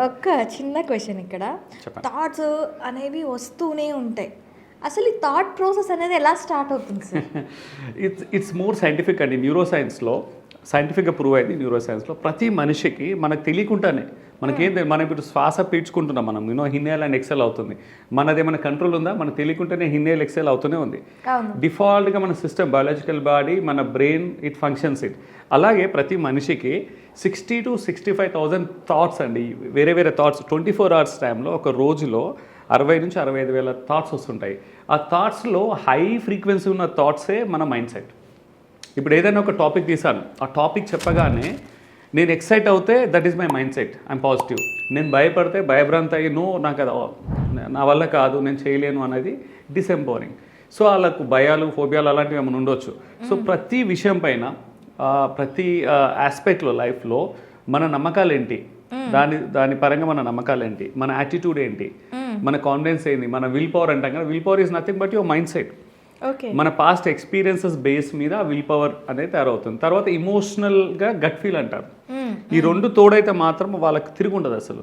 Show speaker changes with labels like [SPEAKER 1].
[SPEAKER 1] ఒక్క చిన్న క్వశ్చన్ ఇక్కడ.
[SPEAKER 2] చెప్పండి.
[SPEAKER 1] థాట్స్ అనేవి వస్తూనే ఉంటాయి. అసలు ఈ థాట్ ప్రాసెస్ అనేది ఎలా స్టార్ట్ అవుతుంది సార్?
[SPEAKER 2] ఇట్స్ మోర్ సైంటిఫిక్ అండి. న్యూరోసైన్స్లో సైంటిఫిక్గా ప్రూవ్ అయింది. న్యూరోసైన్స్లో ప్రతి మనిషికి మనకు తెలియకుండానే మనం ఇప్పుడు శ్వాస పీల్చుకుంటున్నాం, మనం ఇన్హేల్ అండ్ ఎక్సెల్ అవుతుంది. మనదేమైనా కంట్రోల్ ఉందా? మనకు తెలియకుండానే ఇన్హేల్ ఎక్సెల్ అవుతూనే ఉంది.
[SPEAKER 1] అవును.
[SPEAKER 2] డిఫాల్ట్గా మన సిస్టమ్, బయాలజికల్ బాడీ, మన బ్రెయిన్ ఇట్ ఫంక్షన్స్ ఇట్. అలాగే ప్రతి మనిషికి 60,000 to 65,000 థాట్స్ అండి, వేరే వేరే థాట్స్ 24 hours టైంలో ఒక రోజులో 60,000 నుంచి 65,000 థాట్స్ వస్తుంటాయి. ఆ థాట్స్లో హై ఫ్రీక్వెన్సీ ఉన్న థాట్సే మన మైండ్ సెట్. ఇప్పుడు ఏదైనా ఒక టాపిక్ తీసాను, ఆ టాపిక్ చెప్పగానే నేను ఎక్సైట్ అవుతే that is my mind set, I'm positive. నేను భయపడితే భయభ్రాంతి అయ్యి నాకు అది నా వల్ల కాదు, నేను చేయలేను అనేది ఇట్ ఈస్ ఎంపవరింగ్. సో వాళ్ళకు భయాలు, ఫోబియాలు అలాంటివి ఏమైనా ఉండొచ్చు. సో ప్రతి విషయం పైన ప్రతి ఆస్పెక్ట్లో లైఫ్లో మన నమ్మకాలు ఏంటి, దాని పరంగా మన నమ్మకాలు ఏంటి, మన యాటిట్యూడ్ ఏంటి, మన కాన్ఫిడెన్స్ ఏంటి, మన విల్ పవర్ అంటాం కదా. Will power is nothing but your mind set. మన పాస్ట్ ఎక్స్పీరియన్సెస్ బేస్ మీద విల్ పవర్ అనేది తయారవుతుంది. తర్వాత ఇమోషనల్గా గట్ ఫీల్ అంటారు. ఈ రెండు తోడైతే మాత్రం వాళ్ళకి తిరిగి ఉండదు అసలు.